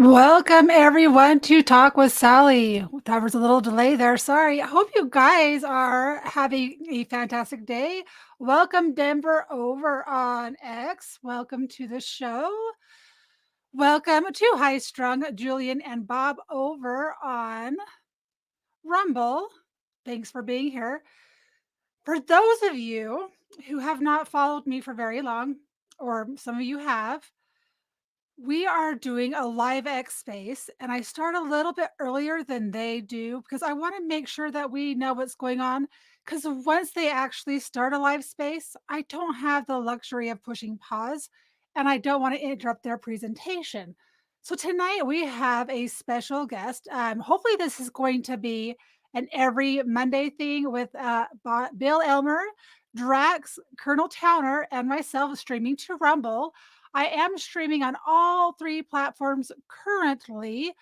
Welcome everyone to Talk with Sally. That was a little delay there. Sorry. I hope you guys are having a fantastic day. Welcome Denver over on X. Welcome to the show. Welcome to High Strung Julian and Bob over on Rumble. Thanks for being here. For those of you who have not followed me for very long, or some of you have, we are doing a live X space, and I start a little bit earlier than they do because I want to make sure that we know what's going on. Because once they actually start a live space, I don't have the luxury of pushing pause and I don't want to interrupt their presentation. So tonight we have a special guest. Hopefully, this is going to be an every Monday thing with Bill Elmer, Drax, Colonel Towner, and myself streaming to Rumble. I am streaming on all three platforms currently.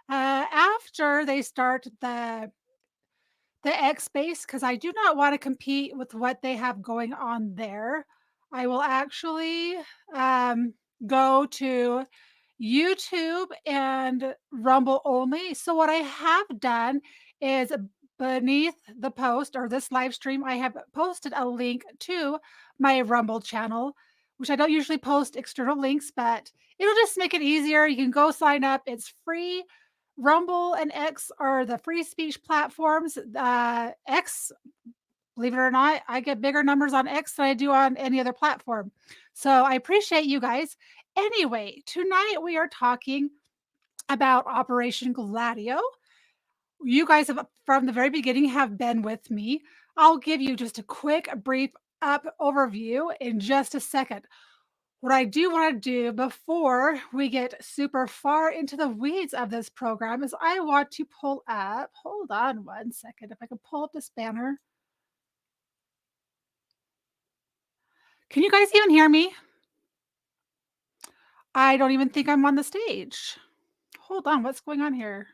After they start the X space, because I do not want to compete with what they have going on there, I will actually go to YouTube and Rumble only. So what I have done is beneath the post or this live stream, I have posted a link to my Rumble channel, which I don't usually post external links, but it'll just make it easier. You can go sign up. It's free. Rumble and X are the free speech platforms. X, believe it or not, I get bigger numbers on X than I do on any other platform. So I appreciate you guys. Anyway, tonight we are talking about Operation Gladio. You guys have, from the very beginning, have been with me. I'll give you just a quick, brief up overview in just a second. What I do want to do before we get super far into the weeds of this program is I want to pull up, hold on one second, if I can pull up this banner. Can you guys even hear me? I don't even think I'm on the stage. Hold on, what's going on here?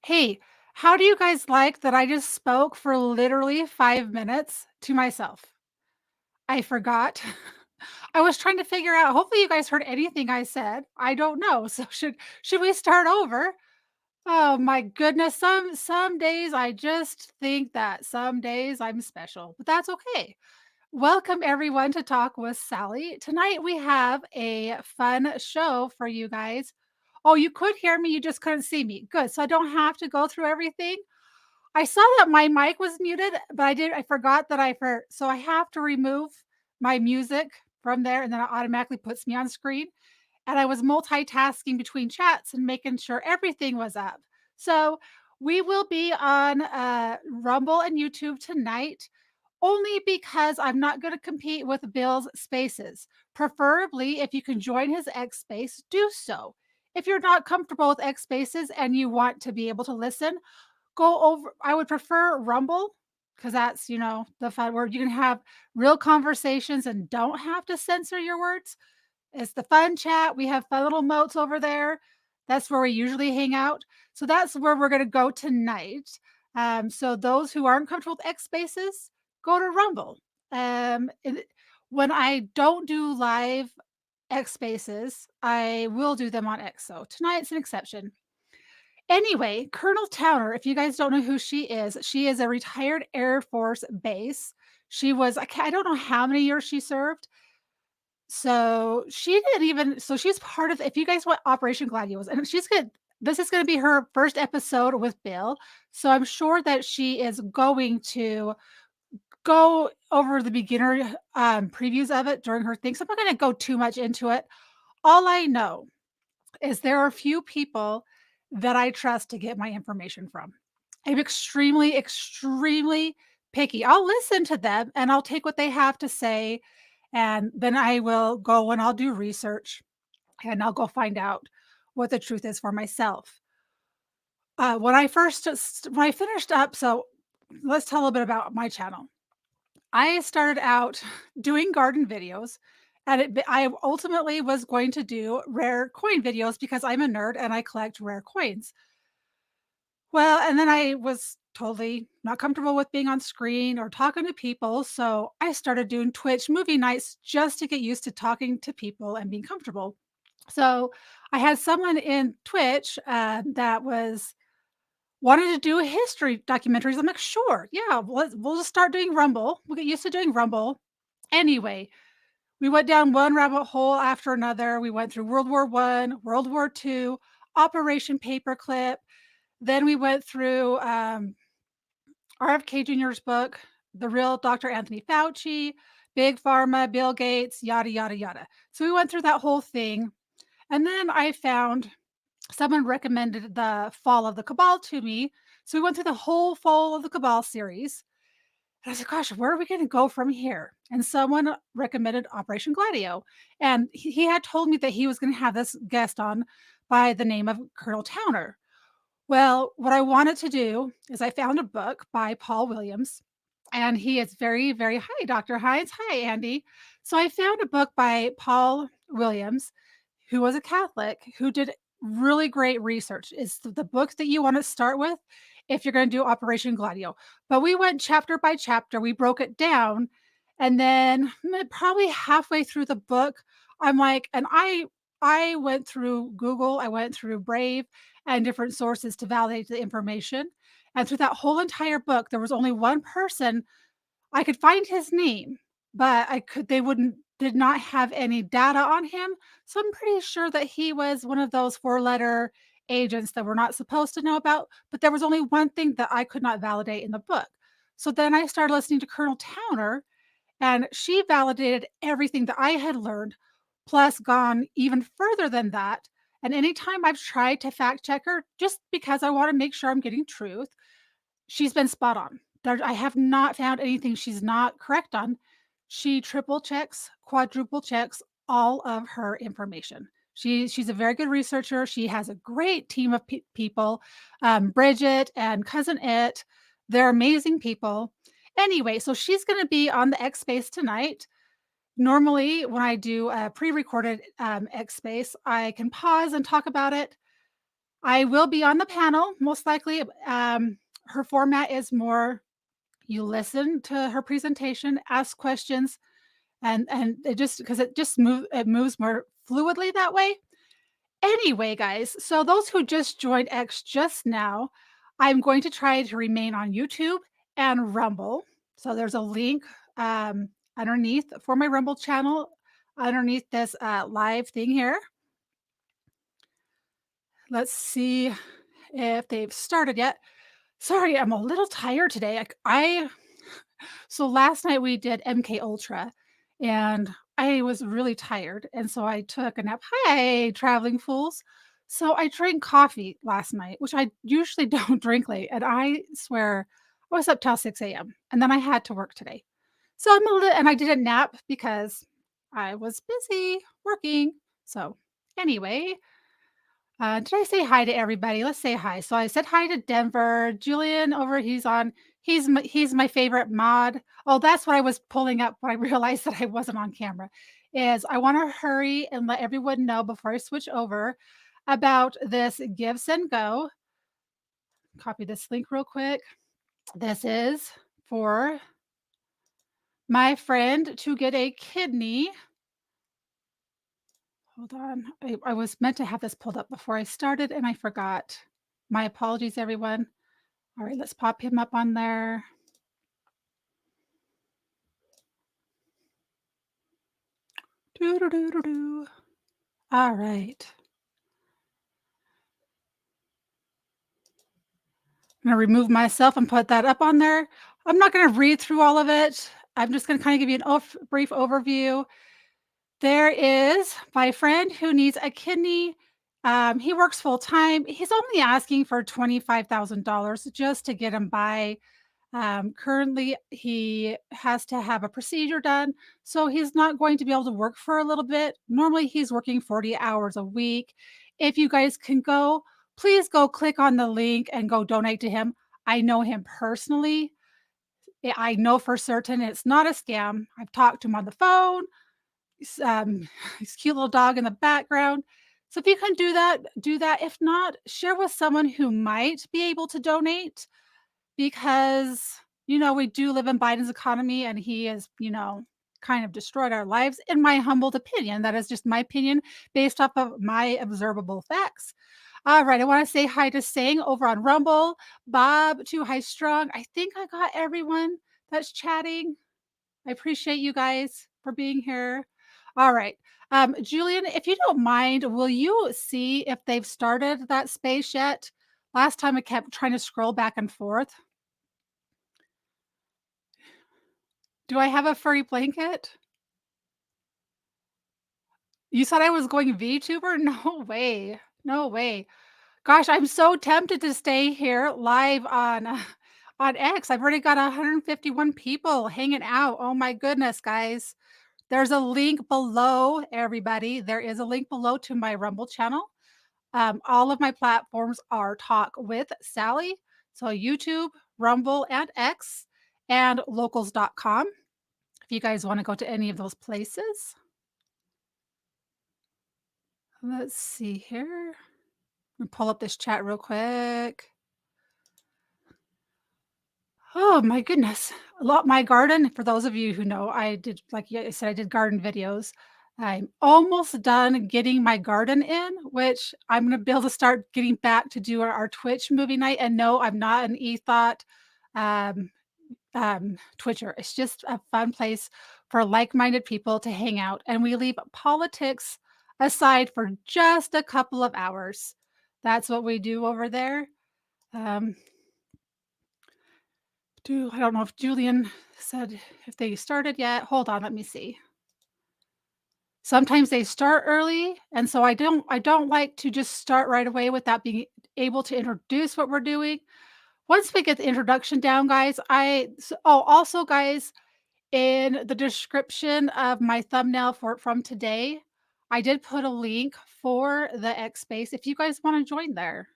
Hey, how do you guys like that I just spoke for literally 5 minutes to myself? I forgot. I was trying to figure out, hopefully you guys heard anything I said. I don't know. So should we start over? Oh my goodness. Some days I just think that some days I'm special, but that's okay. Welcome everyone to Talk with Sally. Tonight we have a fun show for you guys. Oh, you could hear me, you just couldn't see me. Good. So I don't have to go through everything. I saw that my mic was muted, but I forgot that so I have to remove my music from there and then it automatically puts me on screen. And I was multitasking between chats and making sure everything was up. So we will be on Rumble and YouTube tonight only because I'm not going to compete with Bill's spaces. Preferably, if you can join his X space, do so. If you're not comfortable with X spaces and you want to be able to listen, go over. I would prefer Rumble because that's, the fun where you can have real conversations and don't have to censor your words. It's the fun chat. We have fun little moats over there. That's where we usually hang out. So that's where we're going to go tonight. So those who aren't comfortable with X spaces, go to Rumble. When I don't do live X spaces, I will do them on X. So tonight's an exception. Anyway, Colonel Towner, if you guys don't know who she is a retired Air Force base. She was, I don't know how many years she served. So she didn't even, so she's part of, if you guys want Operation Gladio was, and this is going to be her first episode with Bill. So I'm sure that she is going to go over the beginner previews of it during her thing. So I'm not going to go too much into it. All I know is there are a few people that I trust to get my information from. I'm extremely, extremely picky. I'll listen to them and I'll take what they have to say. And then I will go and I'll do research and I'll go find out what the truth is for myself. When I finished up, so let's tell a little bit about my channel. I started out doing garden videos, and I ultimately was going to do rare coin videos because I'm a nerd and I collect rare coins. Well, and then I was totally not comfortable with being on screen or talking to people. So I started doing Twitch movie nights just to get used to talking to people and being comfortable. So I had someone in Twitch that was wanted to do history documentaries. I'm like, sure, yeah, we'll just start doing Rumble. We'll get used to doing Rumble. Anyway, we went down one rabbit hole after another. We went through World War One, World War Two, Operation Paperclip. Then we went through RFK Jr.'s book, The Real Dr. Anthony Fauci, Big Pharma, Bill Gates, yada, yada, yada. So we went through that whole thing. And then I found someone recommended the Fall of the Cabal to me. So we went through the whole Fall of the Cabal series. And I said, gosh, where are we going to go from here? And someone recommended Operation Gladio. And he had told me that he was going to have this guest on by the name of Colonel Towner. Well, what I wanted to do is I found a book by Paul Williams, and he is very, very hi, Dr. Hines. Hi, Andy. So I found a book by Paul Williams, who was a Catholic, who did really great research. It's the book that you want to start with if you're going to do Operation Gladio. But we went chapter by chapter, we broke it down, and then probably halfway through the book, I'm like, and I went through Google, I went through Brave and different sources to validate the information. And through that whole entire book, there was only one person I could find his name, but I could they wouldn't did not have any data on him, so I'm pretty sure that he was one of those four-letter agents that we're not supposed to know about, but there was only one thing that I could not validate in the book. So then I started listening to Colonel Towner, and she validated everything that I had learned, plus gone even further than that, and anytime I've tried to fact check her just because I wanna make sure I'm getting truth, she's been spot on. I have not found anything she's not correct on. She triple checks, quadruple checks all of her information. She's a very good researcher. She has a great team of people, Bridget and cousin It. They're amazing people. Anyway, so she's going to be on the X Space tonight. Normally, when I do a pre-recorded X Space, I can pause and talk about it. I will be on the panel, most likely. Her format is more you listen to her presentation, ask questions, and it just because it moves more fluidly that way. Anyway, guys, so those who just joined X just now, I'm going to try to remain on YouTube and Rumble. So there's a link underneath for my Rumble channel underneath this live thing here. Let's see if they've started yet. Sorry, I'm a little tired today. I so last night we did MK Ultra, and I was really tired, and so I took a nap. Hi, traveling fools. So I drank coffee last night, which I usually don't drink late, and I swear I was up till 6 a.m. and then I had to work today. So I'm a little, and I didn't nap because I was busy working. So anyway, did I say hi to everybody? Let's say hi. So I said hi to Denver. Julian over, he's my favorite mod. Oh, that's what I was pulling up when I realized that I wasn't on camera. Is I want to hurry and let everyone know before I switch over about this Give Send Go. Copy this link real quick. This is for my friend to get a kidney. Hold on. I was meant to have this pulled up before I started and I forgot. My apologies, everyone. All right, let's pop him up on there. Doo doo doo doo doo. All right. I'm gonna remove myself and put that up on there. I'm not gonna read through all of it. I'm just gonna kind of give you an brief overview. There is my friend who needs a kidney. He works full time. He's only asking for $25,000 just to get him by. Currently, he has to have a procedure done, so he's not going to be able to work for a little bit. Normally, he's working 40 hours a week. If you guys can go, please go click on the link and go donate to him. I know him personally. I know for certain it's not a scam. I've talked to him on the phone. His cute little dog in the background. So if you can do that, do that. If not, share with someone who might be able to donate. because, we do live in Biden's economy and he has, kind of destroyed our lives, in my humbled opinion. That is just my opinion based off of my observable facts. All right, I want to say hi to Sang over on Rumble, Bob, Too High Strung. I think I got everyone that's chatting. I appreciate you guys for being here. All right. Julian, if you don't mind, will you see if they've started that space yet? Last time I kept trying to scroll back and forth. Do I have a furry blanket? You said I was going VTuber? No way. No way. Gosh, I'm so tempted to stay here live on X. I've already got 151 people hanging out. Oh my goodness, guys. There's a link below, everybody. There is a link below to my Rumble channel. All of my platforms are Talk with Sally. So YouTube, Rumble, and X, and locals.com. If you guys want to go to any of those places. Let's see here. Pull up this chat real quick. Oh my goodness. A lot my garden, for those of you who know, I did, like I said, I did garden videos. I'm almost done getting my garden in, which I'm gonna be able to start getting back to do our Twitch movie night. And no, I'm not an e-thought um, Twitcher. It's just a fun place for like-minded people to hang out, and we leave politics aside for just a couple of hours. That's what we do over there. Um, I don't know if Julian said if they started yet. Hold on, let me see. Sometimes they start early, and so I don't like to just start right away without being able to introduce what we're doing. Once we get the introduction down, guys, also, guys, in the description of my thumbnail from today, I did put a link for the X Space if you guys wanna join there.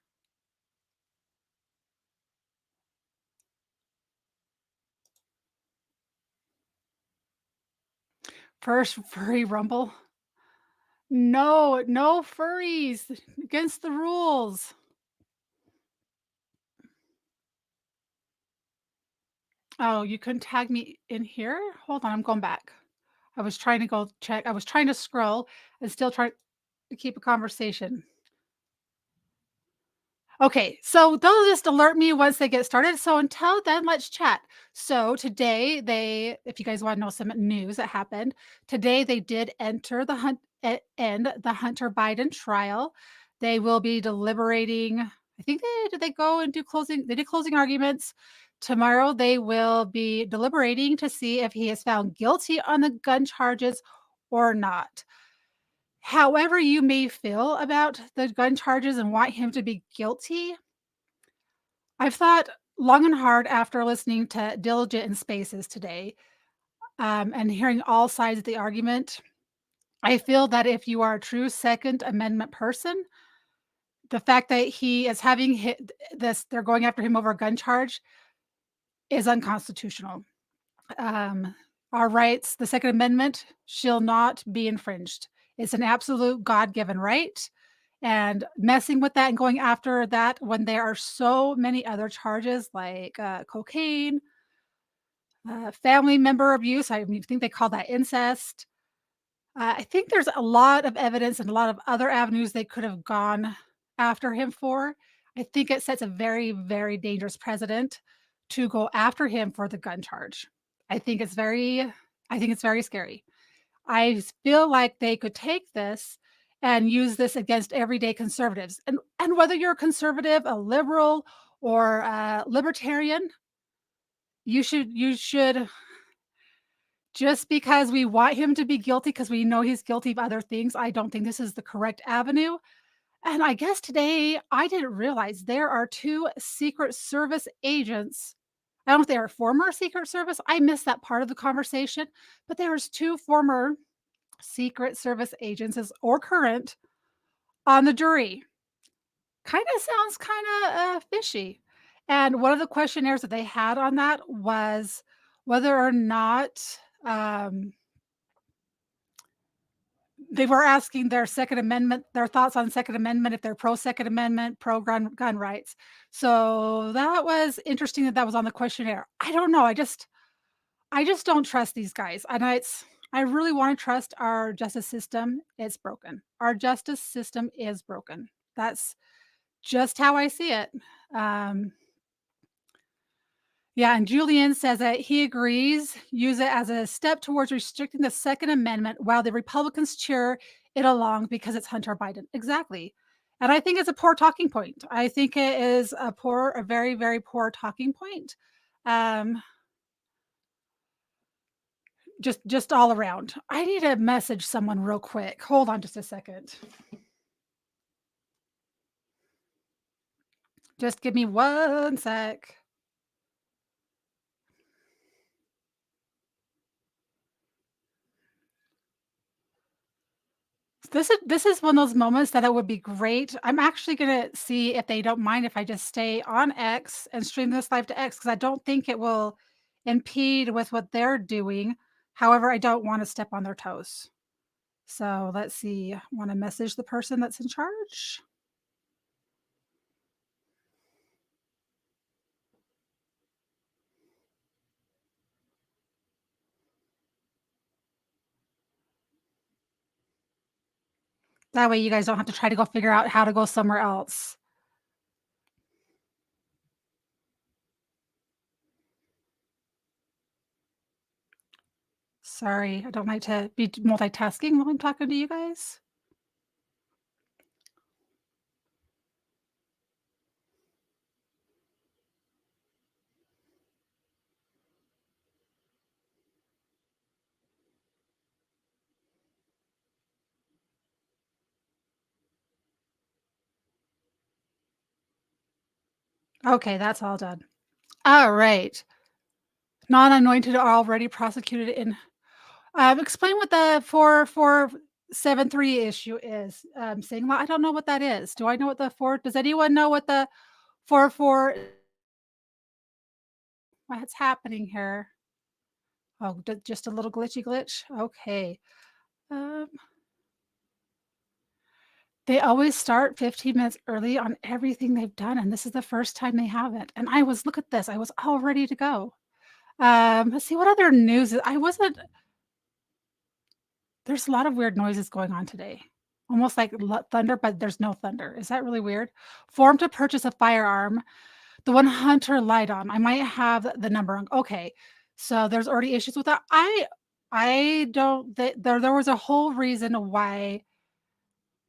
First furry rumble. No, no furries, against the rules. Oh, you couldn't tag me in here? Hold on, I'm going back. I was trying to go check. I was trying to scroll and still trying to keep a conversation. Okay, so they'll just alert me once they get started. So until then, let's chat. So today if you guys want to know some news that happened, today they did enter end the Hunter Biden trial. They will be deliberating. I think did they go and do closing? They did closing arguments. Tomorrow they will be deliberating to see if he is found guilty on the gun charges or not. However you may feel about the gun charges and want him to be guilty, I've thought long and hard after listening to Diligent and Spaces today, and hearing all sides of the argument. I feel that if you are a true Second Amendment person, the fact that he is having they're going after him over a gun charge is unconstitutional. Um, our rights, the Second Amendment, shall not be infringed. It's an absolute God given right. And messing with that and going after that when there are so many other charges like cocaine, family member abuse, I think they call that incest. I think there's a lot of evidence and a lot of other avenues they could have gone after him for. I think it sets a very, very dangerous precedent to go after him for the gun charge. I think it's very I think it's very scary. I feel like they could take this and use this against everyday conservatives. And whether you're a conservative, a liberal, or a libertarian, you should just because we want him to be guilty because we know he's guilty of other things, I don't think this is the correct avenue. And I guess today I didn't realize there are 2 Secret Service agents. I don't know if they are former Secret Service. I missed that part of the conversation, but there's 2 former Secret Service agents or current on the jury. Kinda sounds kinda, fishy. And one of the questionnaires that they had on that was whether or not, um They were asking their thoughts on Second Amendment, if they're pro Second Amendment, pro gun rights. So, that was interesting that that was on the questionnaire. I don't know, I just don't trust these guys, and I really wanna trust our justice system. It's broken. Our justice system is broken. That's just how I see it. Um, yeah, and Julian says that he agrees, use it as a step towards restricting the Second Amendment while the Republicans cheer it along because it's Hunter Biden. Exactly. And I think it's a poor talking point. I think it is a very, very poor talking point. Um, just all around. I need to message someone real quick. Hold on just a second. Just give me one sec. This is one of those moments that it would be great. I'm actually gonna see if they don't mind if I just stay on X and stream this live to X because I don't think it will impede with what they're doing. However, I don't wanna step on their toes. So, let's see. Wanna message the person that's in charge? That way you guys don't have to try to go figure out how to go somewhere else. Sorry, I don't like to be multitasking while I'm talking to you guys. Okay, that's all done. Alright. Non-anointed are already prosecuted in explain what the 4473 issue is. Saying, "Well, I don't know what that is." Do I know what the 4 does anyone know what the 44 what's happening here? Oh, just a little glitchy glitch? Okay. Um, they always start 15 minutes early on everything they've done, and this is the first time they haven't. And I was look at this, I was all ready to go. Let's see what other news I wasn't there's a lot of weird noises going on today. Almost like thunder, but there's no thunder. Is that really weird? Form to purchase a firearm, the one Hunter lied on. I might have the number wrong. Okay. So there's already issues with that. I don't there was a whole reason why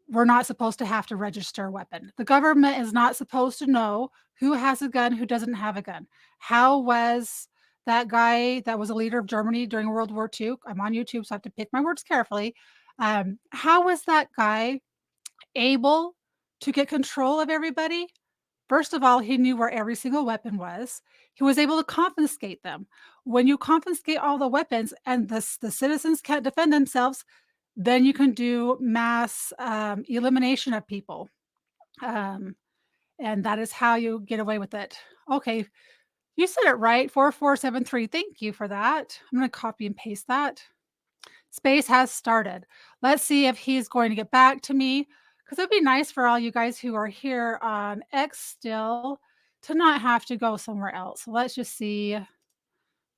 we're not supposed to have to register a weapon. The government is not supposed to know who has a gun, who doesn't have a gun. How was that guy that was a leader of Germany during World War II? I'm on YouTube, so I have to pick my words carefully. How was that guy able to get control of everybody? First of all, he knew where every single weapon was. He was able to confiscate them. When you confiscate all the weapons and the citizens can't defend themselves, then you can do mass, elimination of people, um, and that is how you get away with it. Okay, you said it right, 4473, thank you for that. I'm gonna copy and paste that. Space has started. Let's see if he's going to get back to me, because 'cause it'd be nice for all you guys who are here on X still to not have to go somewhere else. So let's just see. I'm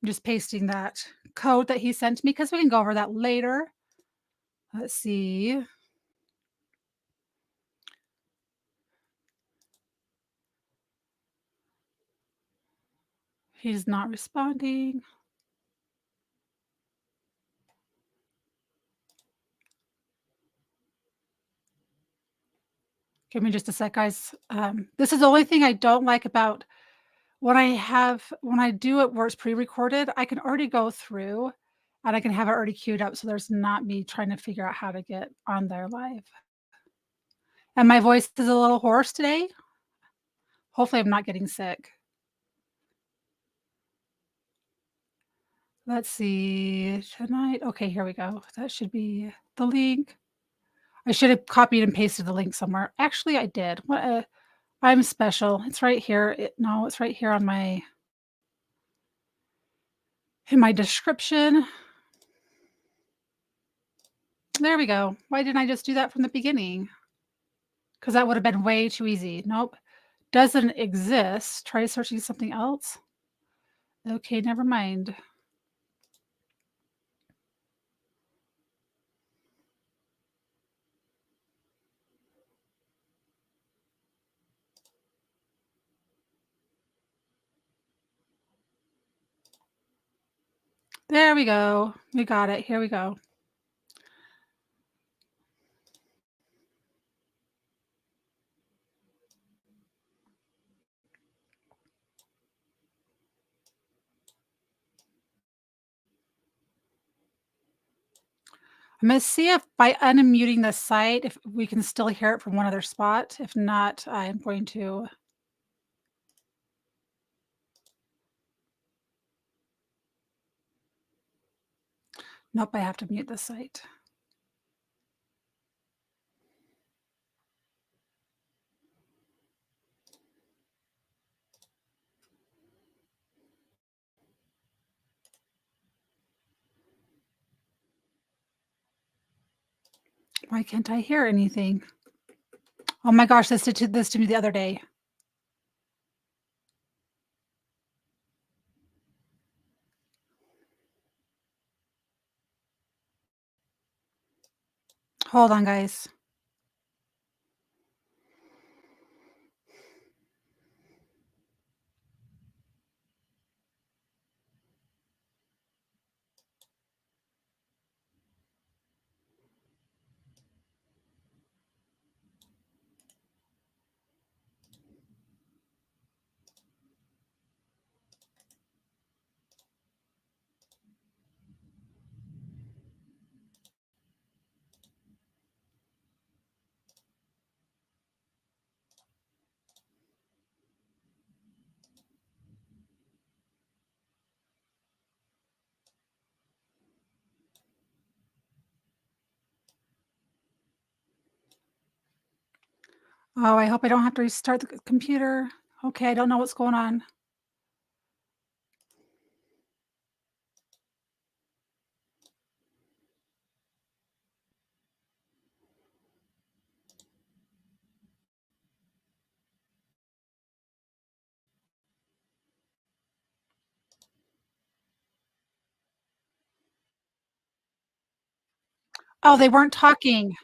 just pasting that code that he sent me because we can go over that later. Let's see. He's not responding. Give me just a sec, guys. This is the only thing I don't like about when I do it where it's pre-recorded, I can already go through and I can have it already queued up, so there's not me trying to figure out how to get on there live. And my voice is a little hoarse today. Hopefully, I'm not getting sick. Let's see, tonight. Okay, here we go. That should be the link. I should have copied and pasted the link somewhere. Actually, I did. I'm special. It's right here. No, it's right here on my in my description. There we go. Why didn't I just do that from the beginning? Because that would have been way too easy. Nope. Doesn't exist. Try searching something else. Okay, never mind. There we go. We got it. Here we go. I'm gonna see if by unmuting the site, if we can still hear it from one other spot. If not, I'm going to nope, I have to mute the site. Why can't I hear anything? Oh my gosh, this to me the other day. Hold on, guys. Oh, I hope I don't have to restart the computer. Okay, I don't know what's going on. Oh, they weren't talking.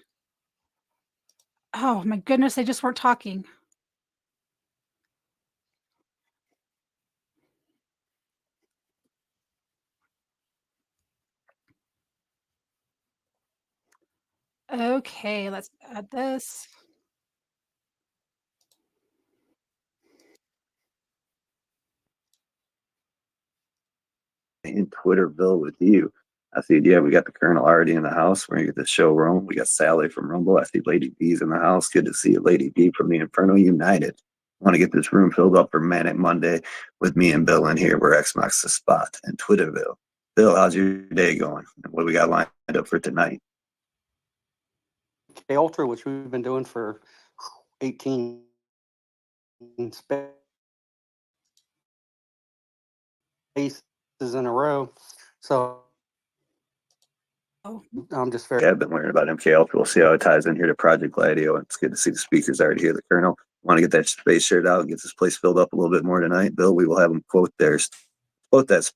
Oh my goodness, they just weren't talking. Okay, let's add this. In Twitterville with you. I see, yeah, we got the Colonel already in the house. We're gonna get the show rolling. We got Sally from Rumble. I see Lady B's in the house. Good to see you, Lady B from the Inferno United. I want to get this room filled up for Manic Monday with me and Bill in here. Where X marks the spot in Twitterville. Bill, how's your day going? And what do we got lined up for tonight? K Ultra, which we've been doing for 18 spaces in a row. So Oh, I'm just very. Yeah, I've been learning about MK Ultra. We'll see how it ties in here to Project Gladio. It's good to see the speakers already here. The Colonel want to get that space shared out and get this place filled up a little bit more tonight. Bill, we will have them quote that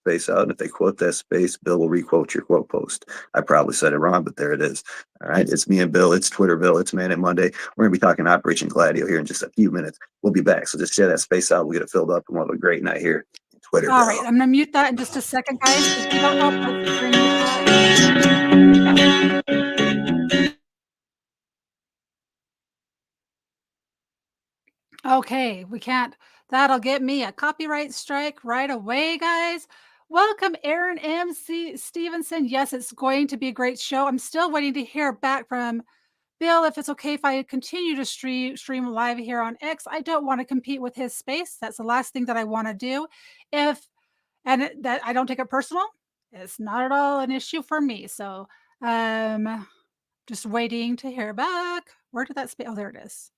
space out. And if they quote that space, Bill will requote your quote post. I probably said it wrong, but there it is. All right. It's me and Bill. It's Twitterville. It's Manic Monday. We're going to be talking Operation Gladio here in just a few minutes. We'll be back. So just share that space out. We'll get it filled up and we'll have a great night here in all right, Twitterville. I'm gonna mute that in just a second, guys. If you don't know, let's mute that. Okay, we can't. That'll get me a copyright strike right away, guys. Welcome, Aaron M.C. Stevenson. Yes, it's going to be a great show. I'm still waiting to hear back from Bill if it's okay if I continue to stream live here on X. I don't want to compete with his space. That's the last thing that I want to do. If that I don't take it personal. It's not at all an issue for me. So, just waiting to hear back. Where did that space? Oh, there it is.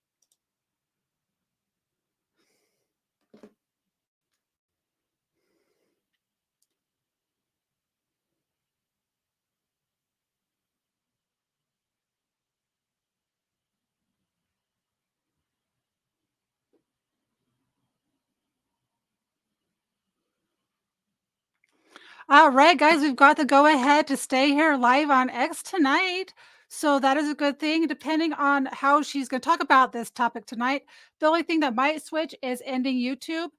All right, guys, we've got the go ahead to stay here live on X tonight. So that is a good thing, depending on how she's going to talk about this topic tonight. The only thing that might switch is ending YouTube,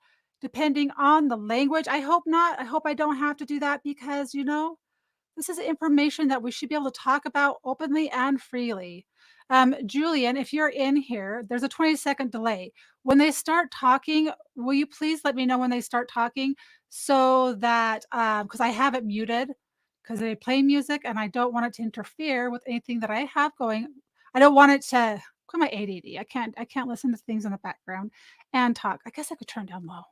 depending on the language. I hope not. I hope I don't have to do that because, this is information that we should be able to talk about openly and freely. Julian, if you're in here, there's a 20-second delay. When they start talking, will you please let me know when they start talking so that, because I have it muted, because they play music and I don't want it to interfere with anything that I have going. I don't want it to, quit my ADD. I can't listen to things in the background and talk. I guess I could turn down low.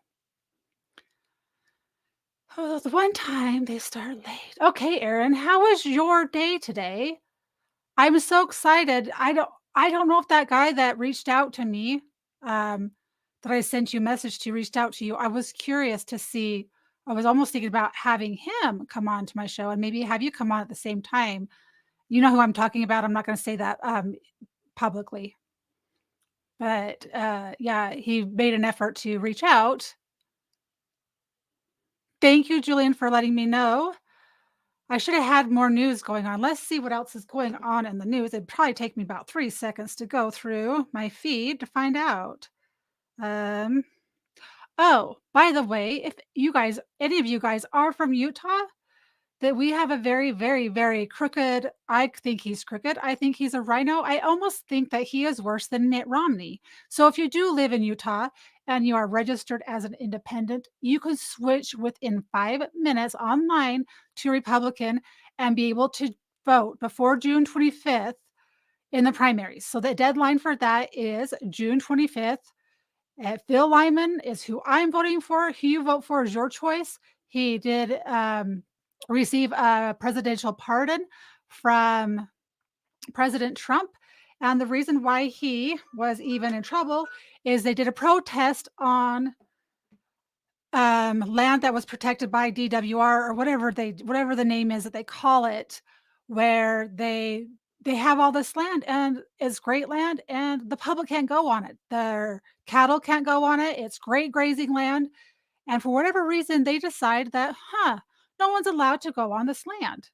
Oh, the one time they start late. Okay, Erin, how was your day today? I'm so excited. I don't know if that guy that reached out to me, um, that I sent you a message to reached out to you. I was curious to see. I was almost thinking about having him come on to my show and maybe have you come on at the same time. You know who I'm talking about. I'm not going to say that publicly, but yeah, he made an effort to reach out. Thank you, Julian, for letting me know. I should have had more news going on. Let's see what else is going on in the news. It'd probably take me about 3 seconds to go through my feed to find out. Um, oh, by the way, if you guys, any of you guys are from Utah, that we have a very, very, very crooked. I think he's crooked. I think he's a rhino. I almost think that he is worse than Mitt Romney. So if you do live in Utah and you are registered as an independent, you can switch within 5 minutes online to Republican and be able to vote before June 25th in the primaries. So the deadline for that is June 25th. Phil Lyman is who I'm voting for. Who you vote for is your choice. He did receive a presidential pardon from President Trump. And the reason why he was even in trouble is they did a protest on land that was protected by DWR or whatever the name is that they call it, where they have all this land and it's great land and the public can't go on it. Their cattle can't go on it. It's great grazing land. And for whatever reason, they decide that, no one's allowed to go on this land.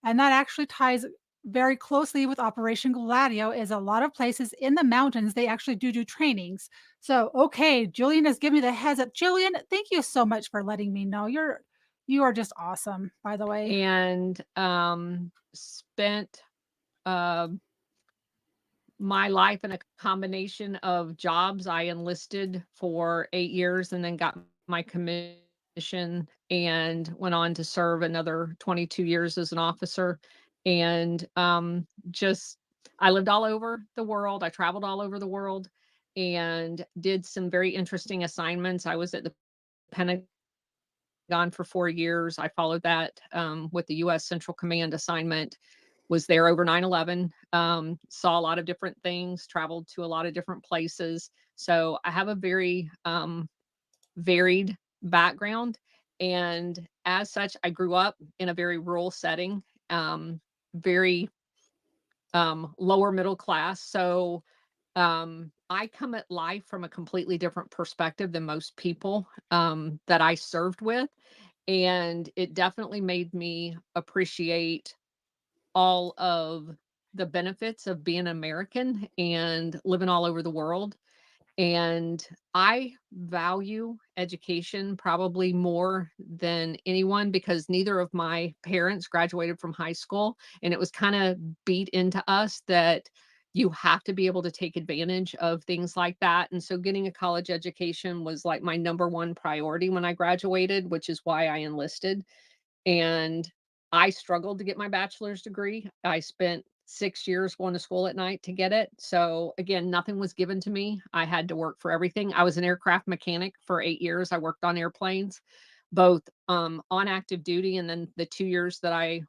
And that actually ties very closely with Operation Gladio is a lot of places in the mountains, they actually do trainings. So, okay, Julian has given me the heads up. Julian, thank you so much for letting me know. You are just awesome, by the way. And spent my life in a combination of jobs. I enlisted for 8 years and then got my commission and went on to serve another 22 years as an officer. And just, I lived all over the world. I traveled all over the world and did some very interesting assignments. I was at the Pentagon for 4 years. I followed that with the U.S. Central Command assignment, was there over 9/11, saw a lot of different things, traveled to a lot of different places. So I have a very varied background. And as such, I grew up in a very rural setting, very lower middle class. So I come at life from a completely different perspective than most people that I served with. And it definitely made me appreciate all of the benefits of being American and living all over the world. And I value education probably more than anyone because neither of my parents graduated from high school. And it was kind of beat into us that you have to be able to take advantage of things like that. And so getting a college education was like my number one priority when I graduated, which is why I enlisted. And I struggled to get my bachelor's degree. I spent 6 years going to school at night to get it. So again, nothing was given to me. I had to work for everything. I was an aircraft mechanic for 8 years. I worked on airplanes, both on active duty and then the 2 years that I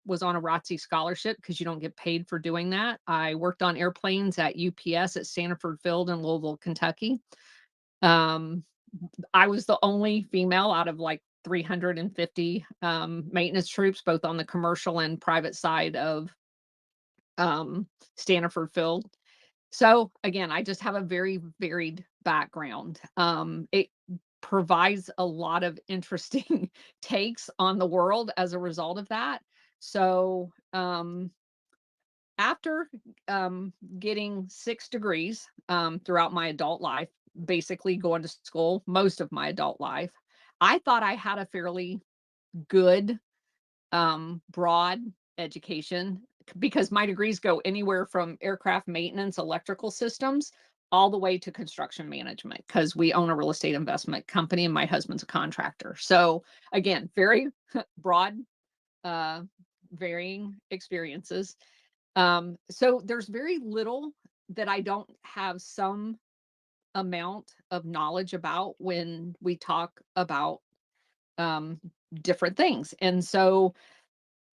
was on a ROTC scholarship because you don't get paid for doing that. I worked on airplanes at UPS at Sanford Field in Louisville, Kentucky. Um, I was the only female out of like 350 maintenance troops, both on the commercial and private side of Stanford Field. So again, I just have a very varied background. It provides a lot of interesting takes on the world as a result of that. So, after getting 6 degrees throughout my adult life, basically going to school most of my adult life, I thought I had a fairly good broad education because my degrees go anywhere from aircraft maintenance, electrical systems, all the way to construction management because we own a real estate investment company and my husband's a contractor. So again, very broad, uh, varying experiences. So there's very little that I don't have some amount of knowledge about when we talk about um, different things. And so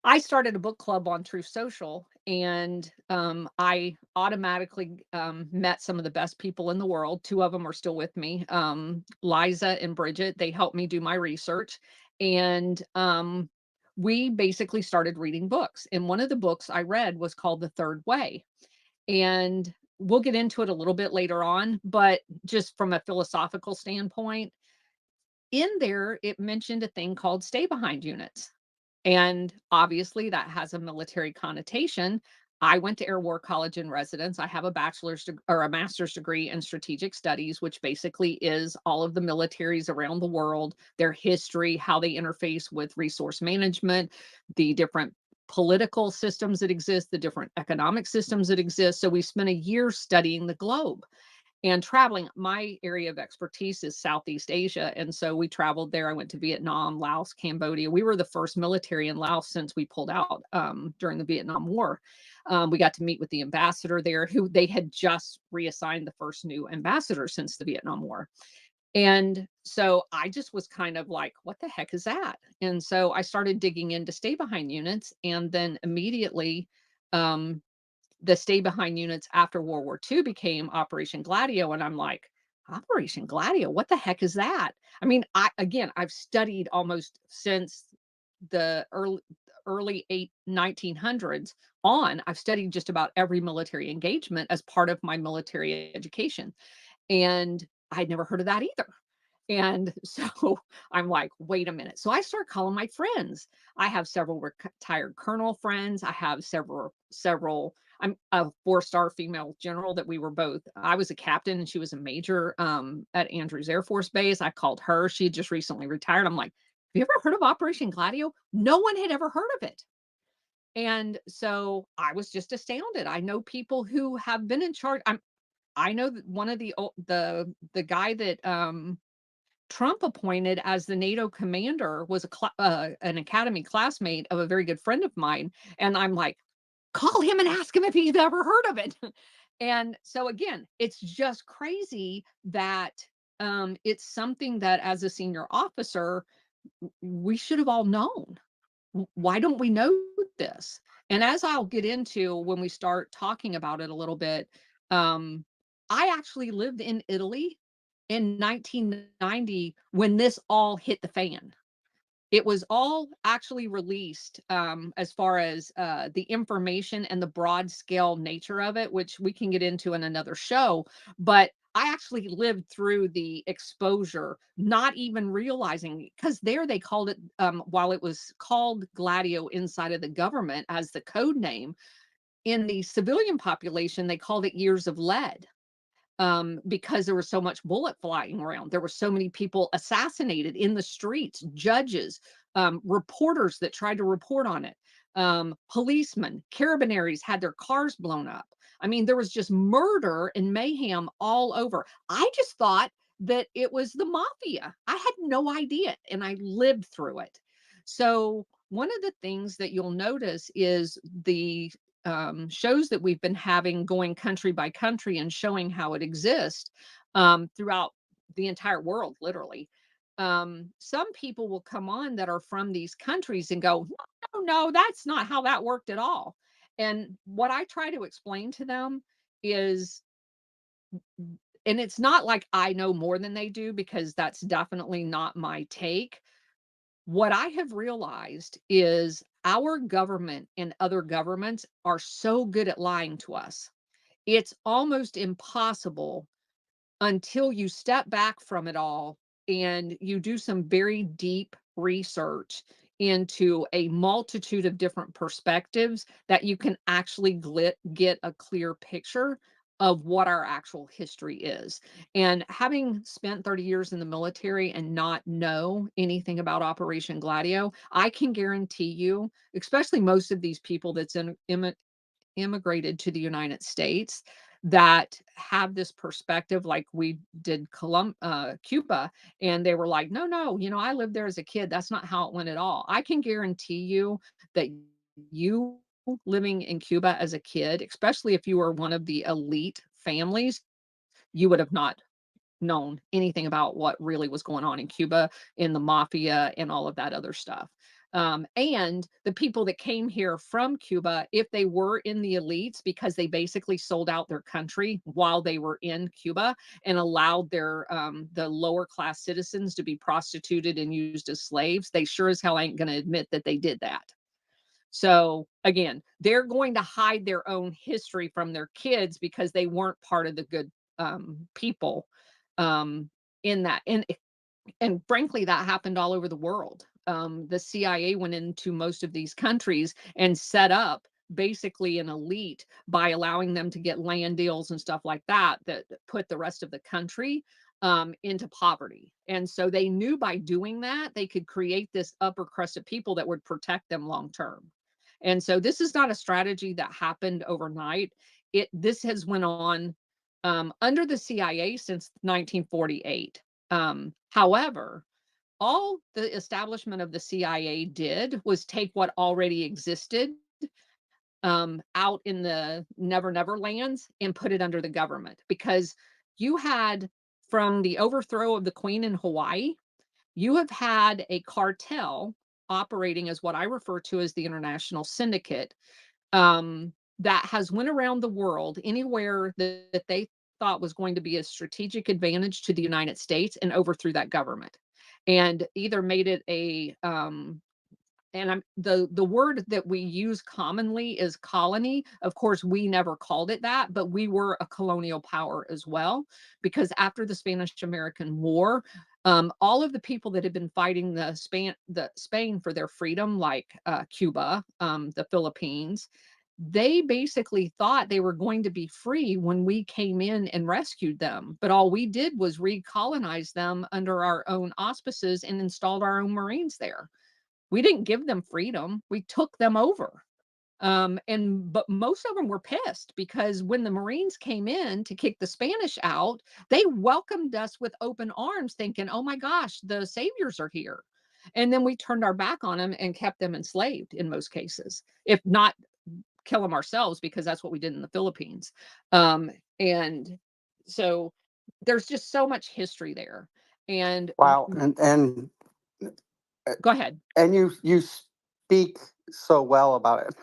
I started a book club on Truth Social, and I automatically met some of the best people in the world. Two of them are still with me, Liza and Bridget. They helped me do my research, and we basically started reading books. And one of the books I read was called The Third Way, and we'll get into it a little bit later on. But just from a philosophical standpoint, in there it mentioned a thing called stay behind units. And obviously, that has a military connotation. I went to Air War College in residence. I have a or a master's degree in strategic studies, which basically is all of the militaries around the world, their history, how they interface with resource management, the different political systems that exist, the different economic systems that exist. So we spent a year studying the globe and traveling. My area of expertise is Southeast Asia. And so we traveled there. I went to Vietnam, Laos, Cambodia. We were the first military in Laos since we pulled out during the Vietnam War. We got to meet with the ambassador there, who they had just reassigned the first new ambassador since the Vietnam War. And so I just was kind of like, what the heck is that? And so I started digging into stay behind units. And then immediately, the stay behind units after World War II became Operation Gladio. And I'm like, Operation Gladio, what the heck is that? I mean, I've studied almost since the early 1900s on. I've studied just about every military engagement as part of my military education. And I'd never heard of that either. And so I'm like, wait a minute. So I start calling my friends. I have several retired colonel friends. I have several. I'm a 4-star female general that we were both. I was a captain and she was a major at Andrews Air Force Base. I called her. She had just recently retired. I'm like, have you ever heard of Operation Gladio? No one had ever heard of it. And so I was just astounded. I know people who have been in charge. I know that one of the guy that Trump appointed as the NATO commander was an academy classmate of a very good friend of mine. And I'm like, call him and ask him if he's ever heard of it. And so again, it's just crazy that it's something that as a senior officer, we should have all known. Why don't we know this? And as I'll get into when we start talking about it a little bit, I actually lived in Italy in 1990 when this all hit the fan. It was all actually released as far as the information and the broad scale nature of it, which we can get into in another show. But I actually lived through the exposure, not even realizing, because there they called it, while it was called Gladio inside of the government as the code name, in the civilian population, they called it years of lead because there was so much bullet flying around. There were so many people assassinated in the streets, judges, reporters that tried to report on it, policemen, carabineers had their cars blown up. I mean, there was just murder and mayhem all over. I just thought that it was the mafia. I had no idea, and I lived through it. So one of the things that you'll notice is the shows that we've been having going country by country and showing how it exists throughout the entire world, literally. Some people will come on that are from these countries and go, no, that's not how that worked at all. And what I try to explain to them is, and it's not like I know more than they do, because that's definitely not my take. What I have realized is our government and other governments are so good at lying to us. It's almost impossible until you step back from it all and you do some very deep research into a multitude of different perspectives, that you can actually get a clear picture of what our actual history is. And having spent 30 years in the military and not know anything about Operation Gladio, I can guarantee you, especially most of these people that's immigrated to the United States, that have this perspective, like we did Cuba, and they were like, no, no, I lived there as a kid. That's not how it went at all. I can guarantee you that you living in Cuba as a kid, especially if you were one of the elite families, you would have not known anything about what really was going on in Cuba, in the mafia, and all of that other stuff. And the people that came here from Cuba, if they were in the elites, because they basically sold out their country while they were in Cuba and allowed their the lower class citizens to be prostituted and used as slaves, they sure as hell ain't going to admit that they did that. So again, they're going to hide their own history from their kids because they weren't part of the good people in that. And frankly, that happened all over the world. The CIA went into most of these countries and set up basically an elite by allowing them to get land deals and stuff like that, that put the rest of the country into poverty. And so they knew by doing that, they could create this upper crust of people that would protect them long term. And so this is not a strategy that happened overnight. This has went on under the CIA since 1948. However, all the establishment of the CIA did was take what already existed out in the never lands and put it under the government, because you had, from the overthrow of the Queen in Hawaii, you have had a cartel operating as what I refer to as the international syndicate, that has went around the world anywhere that they thought was going to be a strategic advantage to the United States, and overthrew that government, and either made it a and I'm the word that we use commonly is colony. Of course, we never called it that, but we were a colonial power as well, because after the Spanish American War, all of the people that had been fighting the Spain for their freedom, like Cuba, the Philippines, they basically thought they were going to be free when we came in and rescued them. But all we did was recolonize them under our own auspices and installed our own Marines there. We didn't give them freedom. We took them over. But most of them were pissed, because when the Marines came in to kick the Spanish out, they welcomed us with open arms, thinking, oh my gosh, the saviors are here. And then we turned our back on them and kept them enslaved in most cases, if not kill them ourselves, because that's what we did in the Philippines. And so there's just so much history there. And Wow. And go ahead. and you speak so well about it.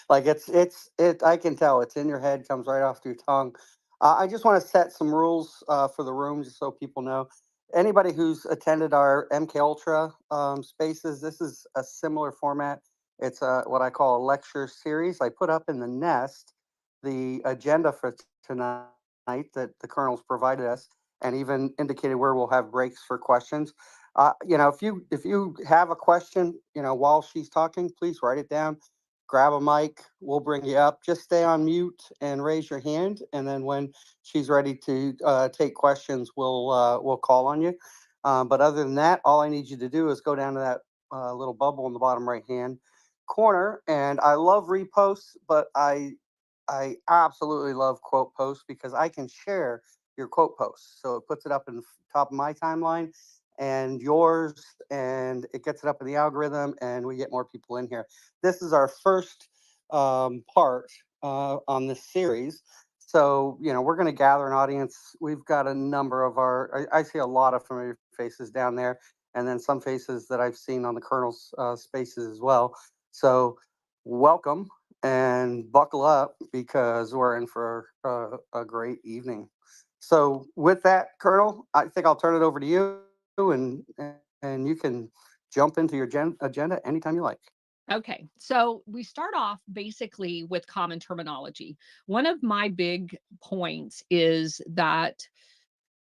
Like it I can tell it's in your head, comes right off your tongue. I just want to set some rules for the room, just so people know. Anybody who's attended our MK Ultra spaces, this is a similar format. It's what I call a lecture series. I put up in the nest the agenda for tonight that the colonels provided us, and even indicated where we'll have breaks for questions. If you have a question, while she's talking, please write it down. Grab a mic. We'll bring you up. Just stay on mute and raise your hand, and then when she's ready to take questions, we'll call on you. But other than that, all I need you to do is go down to that little bubble in the bottom right hand corner. And I love reposts, but I absolutely love quote posts, because I can share your quote posts. So it puts it up in the top of my timeline and yours, and it gets it up in the algorithm, and we get more people in here. This is our first part on this series. So, we're going to gather an audience. We've got a number of I see a lot of familiar faces down there, and then some faces that I've seen on the Colonel's spaces as well. So welcome and buckle up, because we're in for a great evening. So with that, Colonel, I think I'll turn it over to you, and you can jump into your agenda anytime you like. Okay, so we start off basically with common terminology. One of my big points is that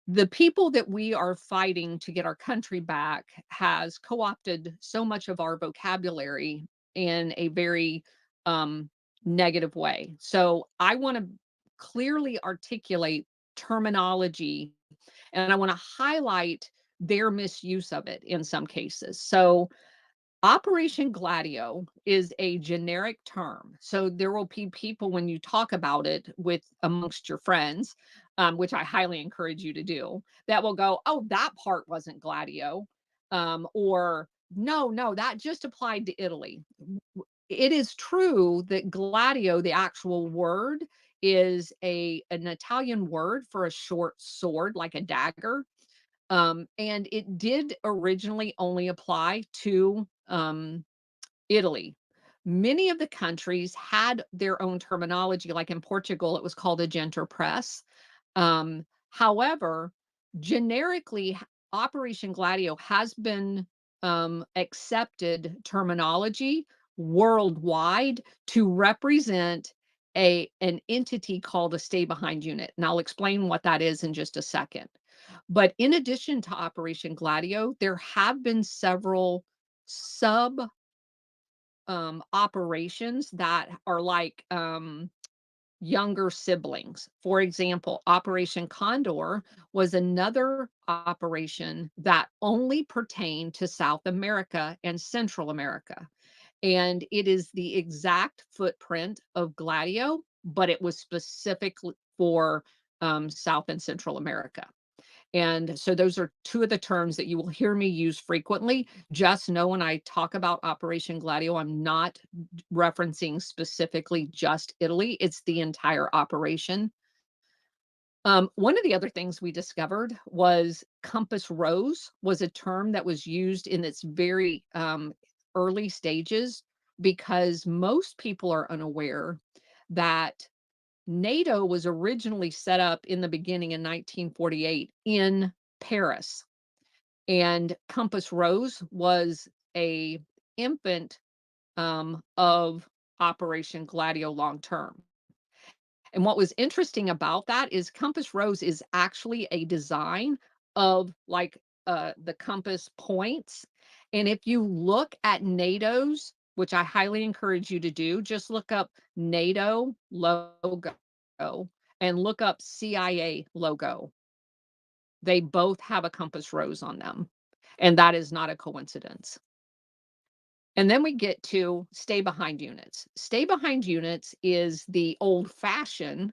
The people that we are fighting to get our country back has co-opted so much of our vocabulary in a very um, negative way. So I want to clearly articulate terminology, and I want to highlight their misuse of it in some cases. So Operation Gladio is a generic term. So there will be people when you talk about it with amongst your friends, which I highly encourage you to do, that will go, "Oh, that part wasn't Gladio," or "No, no, that just applied to Italy." It is true that Gladio, the actual word, is an Italian word for a short sword, like a dagger. And it did originally only apply to Italy. Many of the countries had their own terminology, like in Portugal, it was called a genter press. However, generically, Operation Gladio has been accepted terminology worldwide to represent an entity called a stay behind unit. And I'll explain what that is in just a second. But in addition to Operation Gladio, there have been several sub operations that are like younger siblings. For example, Operation Condor was another operation that only pertained to South America and Central America. And it is the exact footprint of Gladio, but it was specifically for South and Central America. And so those are two of the terms that you will hear me use frequently. Just know when I talk about Operation Gladio, I'm not referencing specifically just Italy, it's the entire operation. One of the other things we discovered was compass rose was a term that was used in its very early stages because most people are unaware that NATO was originally set up in the beginning in 1948 in Paris, and Compass Rose was a infant of Operation Gladio long term. And what was interesting about that is Compass Rose is actually a design of like the compass points. And if you look at NATO's, which I highly encourage you to do, just look up NATO logo and look up CIA logo. They both have a compass rose on them. And that is not a coincidence. And then we get to stay behind units. Stay behind units is the old fashioned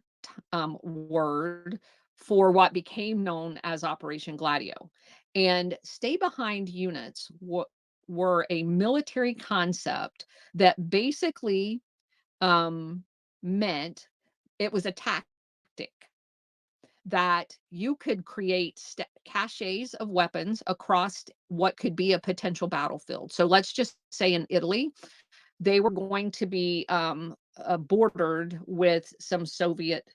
word for what became known as Operation Gladio. And stay behind units were a military concept that basically meant it was a tactic that you could create caches of weapons across what could be a potential battlefield. So let's just say in Italy, they were going to be bordered with some Soviet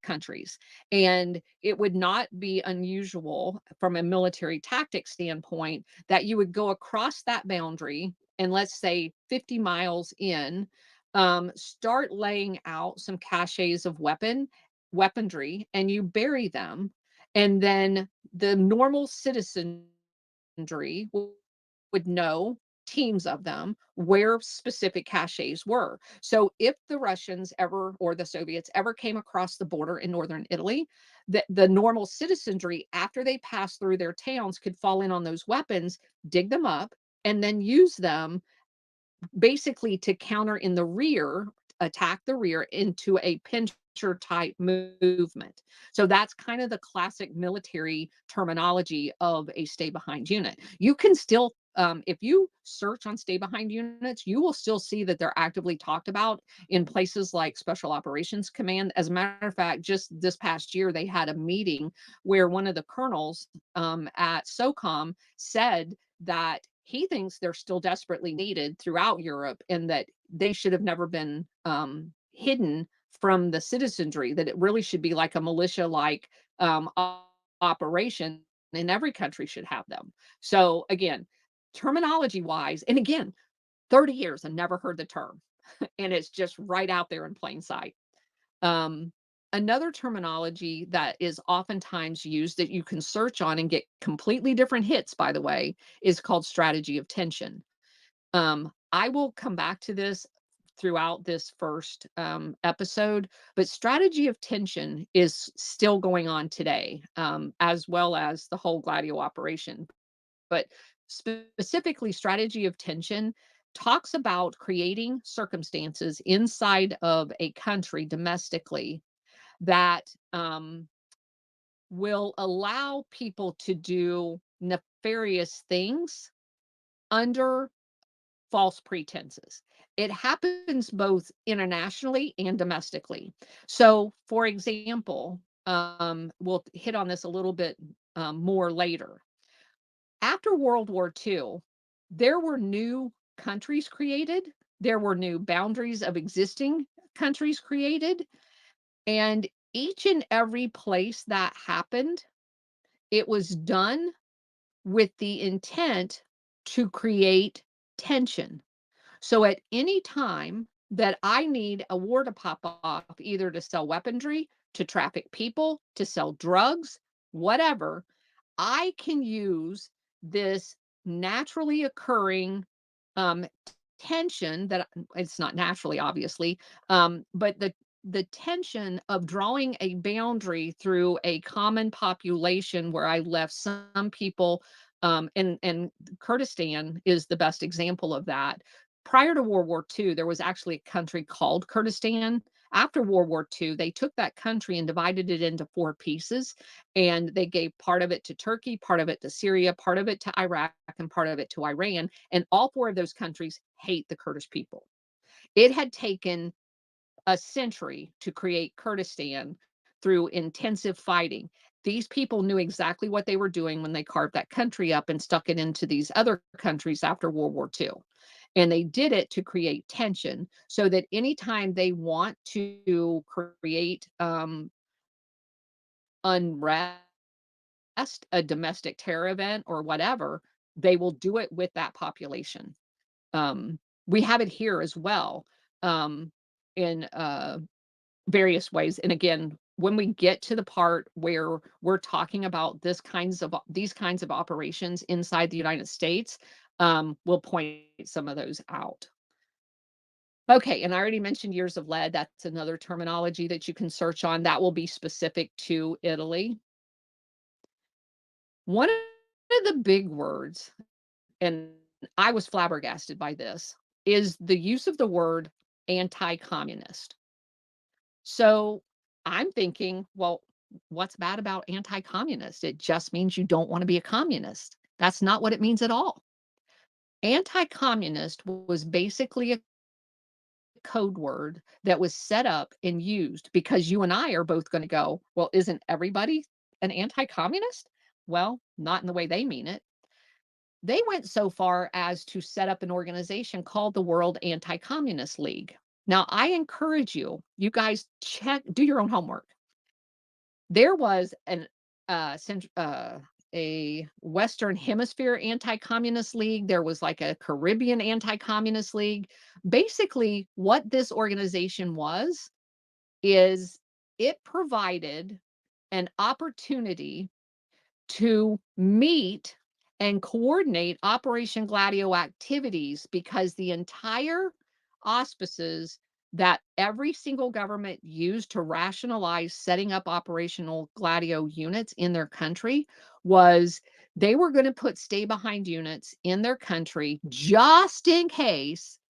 countries. And it would not be unusual from a military tactic standpoint that you would go across that boundary and let's say 50 miles in, start laying out some caches of weaponry and you bury them. And then the normal citizenry would know teams of them where specific caches were. So if the Russians ever or the Soviets ever came across the border in northern Italy, the normal citizenry, after they passed through their towns, could fall in on those weapons, dig them up, and then use them basically to counter in the rear, attack the rear into a pincher type movement. So that's kind of the classic military terminology of a stay behind unit. You can still if you search on stay behind units, you will still see that they're actively talked about in places like Special Operations Command. As a matter of fact, just this past year, they had a meeting where one of the colonels at SOCOM said that he thinks they're still desperately needed throughout Europe and that they should have never been hidden from the citizenry, that it really should be like a militia like operation, and every country should have them. So, again, terminology wise, and again, 30 years, I never heard the term, and it's just right out there in plain sight. Um, Another terminology that is oftentimes used that you can search on and get completely different hits, by the way, is called strategy of tension. I will come back to this throughout this first episode, but strategy of tension is still going on today, as well as the whole Gladio operation. But specifically, strategy of tension talks about creating circumstances inside of a country domestically that will allow people to do nefarious things under false pretenses. It happens both internationally and domestically. So, for example, we'll hit on this a little bit more later. After World War II, there were new countries created, there were new boundaries of existing countries created, and each and every place that happened, it was done with the intent to create tension. So at any time that I need a war to pop off, either to sell weaponry, to traffic people, to sell drugs, whatever, I can use this naturally occurring um, tension that it's not naturally, obviously, but the tension of drawing a boundary through a common population where I left some people, and Kurdistan is the best example of that. Prior to World War II, there was actually a country called Kurdistan. After World War II, they took that country and divided it into 4 pieces, and they gave part of it to Turkey, part of it to Syria, part of it to Iraq, and part of it to Iran. And all 4 of those countries hate the Kurdish people. It had taken a century to create Kurdistan through intensive fighting. These people knew exactly what they were doing when they carved that country up and stuck it into these other countries after World War II. And they did it to create tension so that anytime they want to create unrest, a domestic terror event, or whatever, they will do it with that population. Um, we have it here as well, in various ways. And again, when we get to the part where we're talking about these kinds of operations inside the United States, we'll point some of those out. Okay, and I already mentioned years of lead. That's another terminology that you can search on. That will be specific to Italy. One of the big words, and I was flabbergasted by this, is the use of the word anti-communist. So I'm thinking, well, what's bad about anti-communist? It just means you don't want to be a communist. That's not what it means at all. Anti-communist was basically a code word that was set up and used because you and I are both going to go, well, isn't everybody an anti-communist? Well, not in the way they mean it. They went so far as to set up an organization called the World Anti-Communist League. Now, I encourage you, you guys do your own homework. There was a Western Hemisphere Anti-Communist League. There was like a Caribbean Anti-Communist League. Basically, what this organization is it provided an opportunity to meet and coordinate Operation Gladio activities because the entire auspices that every single government used to rationalize setting up operational Gladio units in their country was they were going to put stay behind units in their country just in case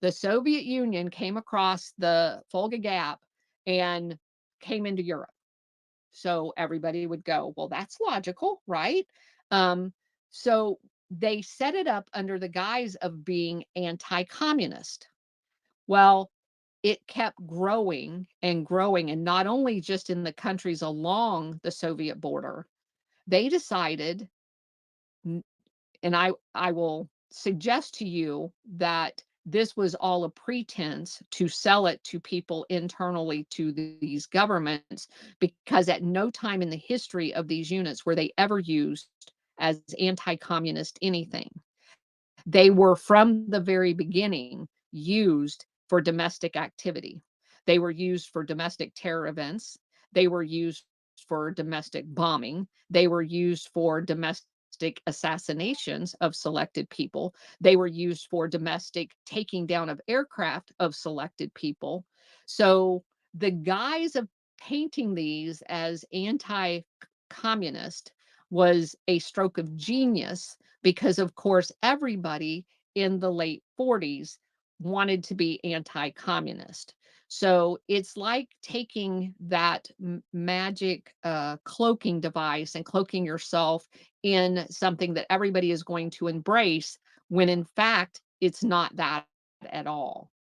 the Soviet Union came across the Volga Gap and came into Europe. So everybody would go, well, that's logical, right? Um, so they set it up under the guise of being anti-communist. Well, it kept growing and growing, and not only just in the countries along the Soviet border, they decided, and I will suggest to you that this was all a pretense to sell it to people internally to these governments, because at no time in the history of these units were they ever used as anti-communist anything. They were from the very beginning used for domestic activity. They were used for domestic terror events. They were used for domestic bombing. They were used for domestic assassinations of selected people. They were used for domestic taking down of aircraft of selected people. So the guise of painting these as anti-communist was a stroke of genius because, of course, everybody in the late 40s wanted to be anti-communist. So it's like taking that magic cloaking device and cloaking yourself in something that everybody is going to embrace when in fact it's not that at all.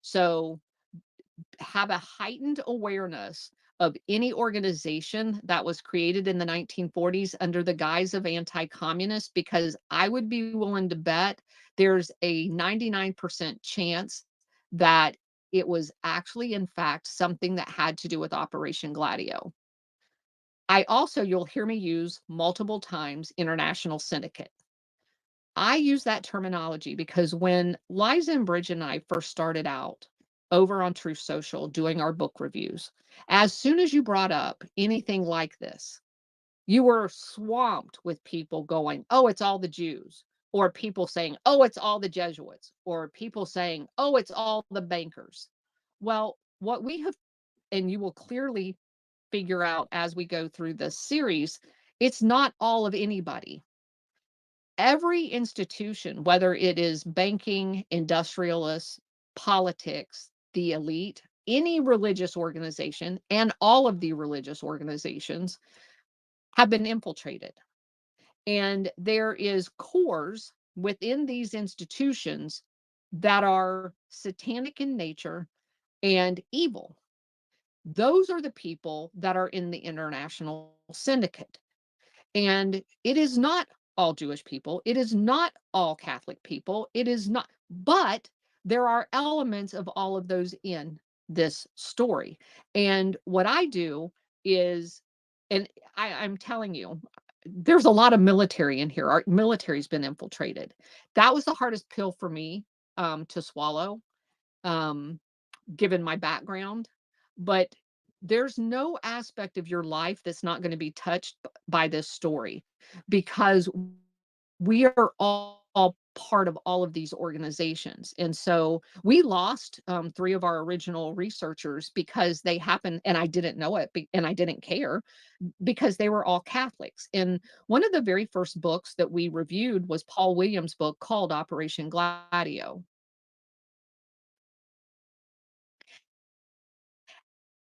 So have a heightened awareness of any organization that was created in the 1940s under the guise of anti-communist, because I would be willing to bet there's a 99% chance that it was actually, in fact, something that had to do with Operation Gladio. I also, you'll hear me use multiple times, international syndicate. I use that terminology because when Liza and Bridget and I first started out over on Truth Social doing our book reviews, as soon as you brought up anything like this, you were swamped with people going, oh, it's all the Jews, or people saying, oh, it's all the Jesuits, or people saying, oh, it's all the bankers. Well, what we have, and you will clearly figure out as we go through this series, it's not all of anybody. Every institution, whether it is banking, industrialists, politics, the elite, any religious organization, and all of the religious organizations have been infiltrated. And there is cores within these institutions that are satanic in nature and evil. Those are the people that are in the international syndicate. And it is not all Jewish people. It is not all Catholic people. It is not, but there are elements of all of those in this story. And what I do is, and I'm telling you, there's a lot of military in here. Our military's been infiltrated. That was the hardest pill for me to swallow. Um, given my background, but there's no aspect of your life that's not going to be touched by this story because we are all part of all of these organizations. And so we lost three of our original researchers because they happened, and I didn't know it, and I didn't care because they were all Catholics. And one of the very first books that we reviewed was Paul Williams' book called Operation Gladio.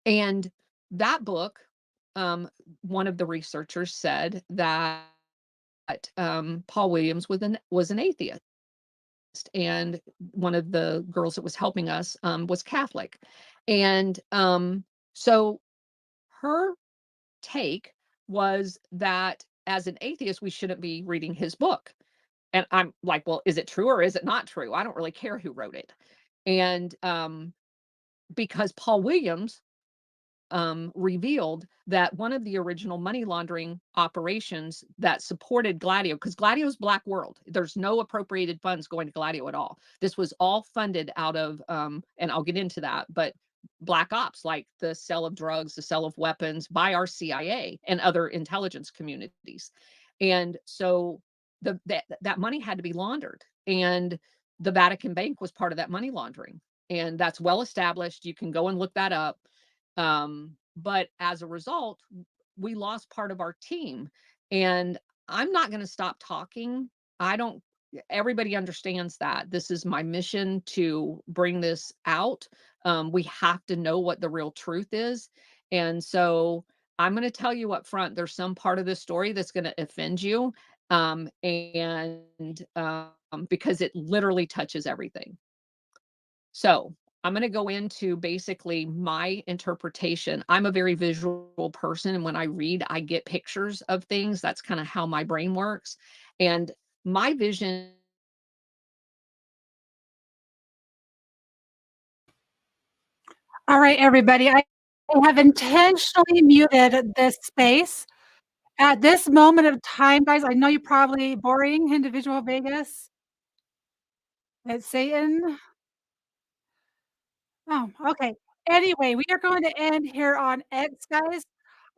And that book, one of the researchers said that Paul Williams was an atheist, and one of the girls that was helping us was Catholic, and so her take was that as an atheist we shouldn't be reading his book. And I'm like, well, is it true or is it not true? I don't really care who wrote it. And because Paul Williams revealed that one of the original money laundering operations that supported Gladio, because Gladio's black world, there's no appropriated funds going to Gladio at all. This was all funded out of, and I'll get into that, but black ops, like the sale of drugs, the sale of weapons by our CIA and other intelligence communities. And so that money had to be laundered. And the Vatican Bank was part of that money laundering. And that's well established. You can go and look that up. But as a result, we lost part of our team. And I'm not going to stop talking. I don't, everybody understands that. This is my mission to bring this out. We have to know what the real truth is. And so I'm going to tell you up front, there's some part of this story that's going to offend you. Because it literally touches everything. So I'm going to go into basically my interpretation. I'm a very visual person, and when I read, I get pictures of things. That's kind of how my brain works. And my vision. All right, everybody. I have intentionally muted this space. At this moment of time, guys, I know you're probably boring individual Vegas. It's Satan. Oh, okay. Anyway, we are going to end here on X, guys.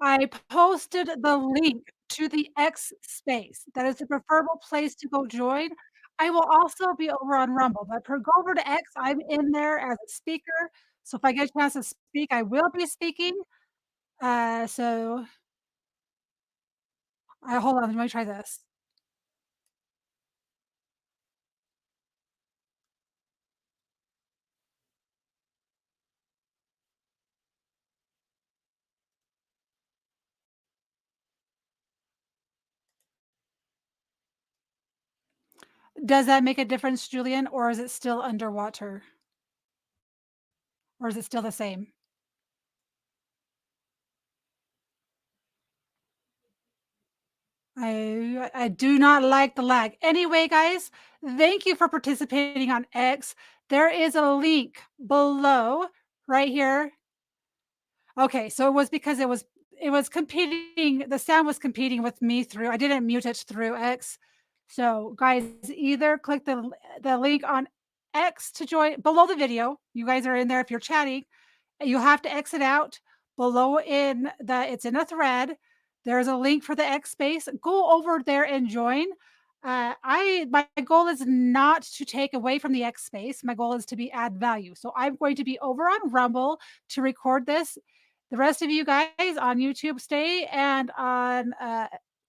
I posted the link to the X space. That is the preferable place to go join. I will also be over on Rumble, but go over to X. I'm in there as a speaker. So if I get a chance to speak, I will be speaking. So hold on, let me try this. Does that make a difference, Julian, or is it still underwater? Or is it still the same? I do not like the lag. Anyway, guys, thank you for participating on X. There is a link below right here. Okay, so it was because it was competing, the sound was competing with me through. I didn't mute it through X. So, guys, either click the link on X to join below the video. You guys are in there if you're chatting. You have to exit out. Below in the it's in a thread. There's a link for the X space. Go over there and join. My goal is not to take away from the X space. My goal is to be add value. So I'm going to be over on Rumble to record this. The rest of you guys on YouTube stay and on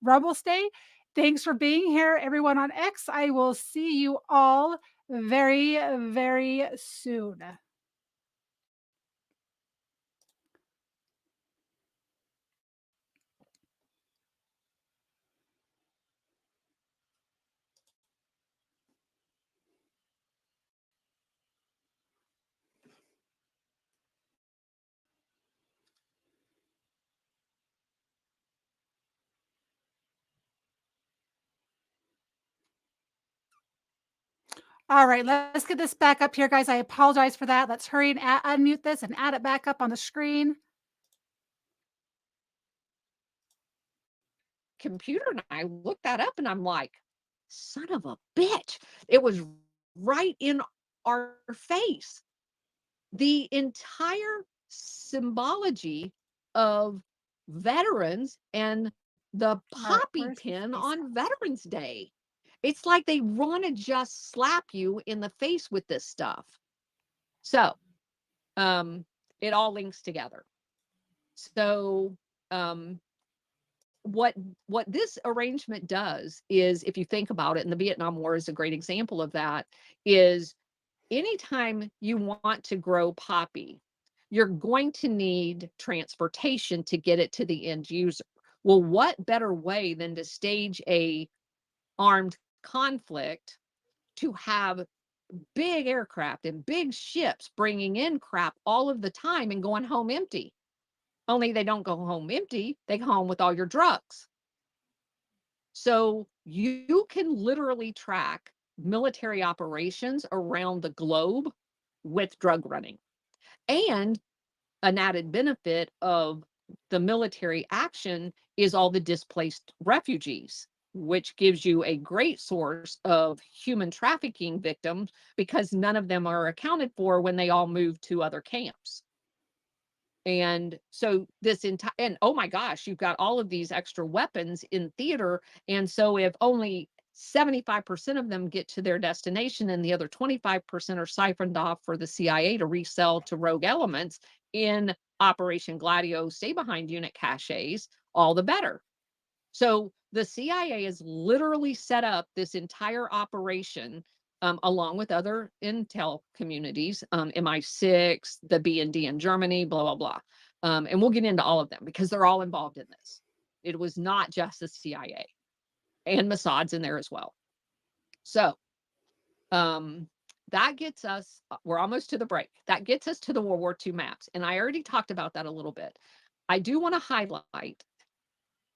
Rumble stay. Thanks for being here, everyone on X. I will see you all very, very soon. All right, let's get this back up here, guys. I apologize for that. Let's hurry and unmute this and add it back up on the screen. Computer and I looked that up and I'm like, son of a bitch. It was right in our face. The entire symbology of veterans and the All right, poppy where's the pin face? on Veterans Day. It's like they want to just slap you in the face with this stuff. So, it all links together. So, what this arrangement does is, if you think about it, and the Vietnam War is a great example of that, is anytime you want to grow poppy, you're going to need transportation to get it to the end user. Well, what better way than to stage a armed conflict to have big aircraft and big ships bringing in crap all of the time and going home empty? Only they don't go home empty, they go home with all your drugs. So you can literally track military operations around the globe with drug running. And an added benefit of the military action is all the displaced refugees, which gives you a great source of human trafficking victims because none of them are accounted for when they all move to other camps. And so this entire, and oh my gosh, you've got all of these extra weapons in theater. And so if only 75% of them get to their destination and the other 25% are siphoned off for the CIA to resell to rogue elements in Operation Gladio stay behind unit caches, all the better. So the CIA has literally set up this entire operation, along with other intel communities, MI6, the BND in Germany, blah, blah, blah. And we'll get into all of them because they're all involved in this. It was not just the CIA, and Mossad's in there as well. So that gets us, we're almost to the break. That gets us to the World War II maps. And I already talked about that a little bit. I do want to highlight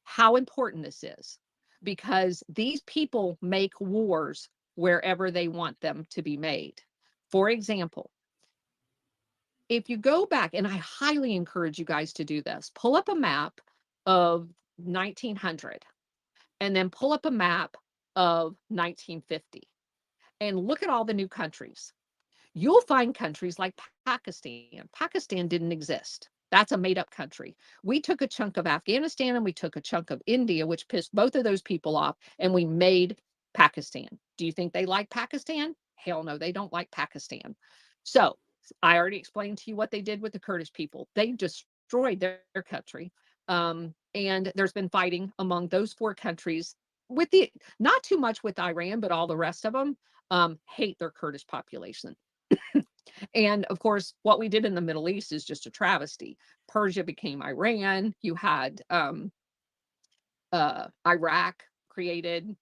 how important this is, because these people make wars wherever they want them to be made. For example, if you go back, and I highly encourage you guys to do this, pull up a map of 1900 and then pull up a map of 1950 and look at all the new countries. You'll find countries like Pakistan. Pakistan didn't exist. That's a made up country. We took a chunk of Afghanistan and we took a chunk of India, which pissed both of those people off, and we made Pakistan. Do you think they like Pakistan? Hell no, they don't like Pakistan. So I already explained to you what they did with the Kurdish people. They destroyed their country. And there's been fighting among those 4 countries with the not too much with Iran, but all the rest of them hate their Kurdish population. And of course, what we did in the Middle East is just a travesty. Persia became Iran. You had Iraq created.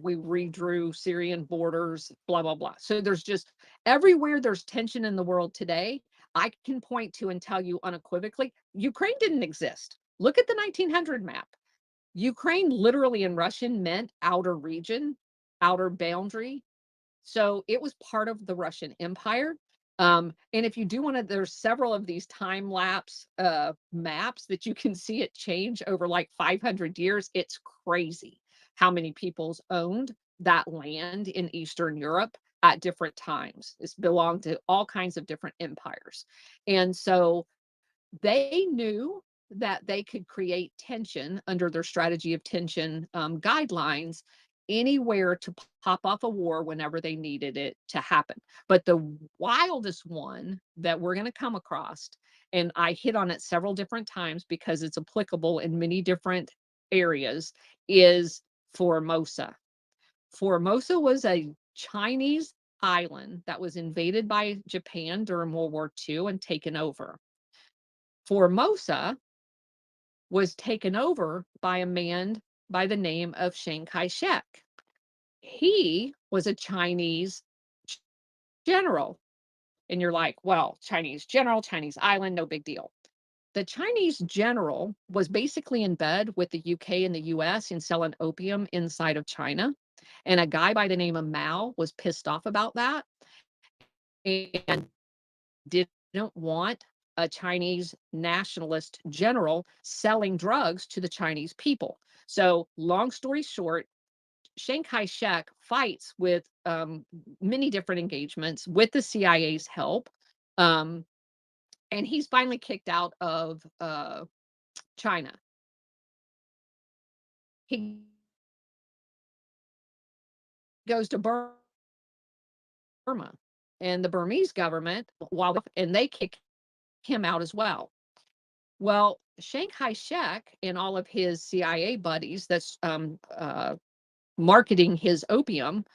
We redrew Syrian borders, blah, blah, blah. So there's just everywhere there's tension in the world today, I can point to and tell you unequivocally, Ukraine didn't exist. Look at the 1900 map. Ukraine literally in Russian meant outer region, outer boundary. So it was part of the Russian Empire. And if you do want to, there's several of these time lapse maps that you can see it change over like 500 years. It's crazy how many peoples owned that land in Eastern Europe at different times. It's belonged to all kinds of different empires. And so they knew that they could create tension under their strategy of tension guidelines anywhere to pop off a war whenever they needed it to happen. But the wildest one that we're going to come across, and I hit on it several different times because it's applicable in many different areas, is Formosa. Formosa was a Chinese island that was invaded by Japan during World War II and taken over. Formosa was taken over by a man by the name of Chiang Kai-shek. He was a Chinese general. And you're like, well, Chinese general, Chinese island, no big deal. The Chinese general was basically in bed with the UK and the US in selling opium inside of China. And a guy by the name of Mao was pissed off about that and didn't want a Chinese nationalist general selling drugs to the Chinese people. So, long story short, Chiang Kai-shek fights with many different engagements with the CIA's help. And he's finally kicked out of China. He goes to Burma, and the Burmese government, and they kick him out as well. Well, Chiang Kai-shek and all of his CIA buddies that's marketing his opium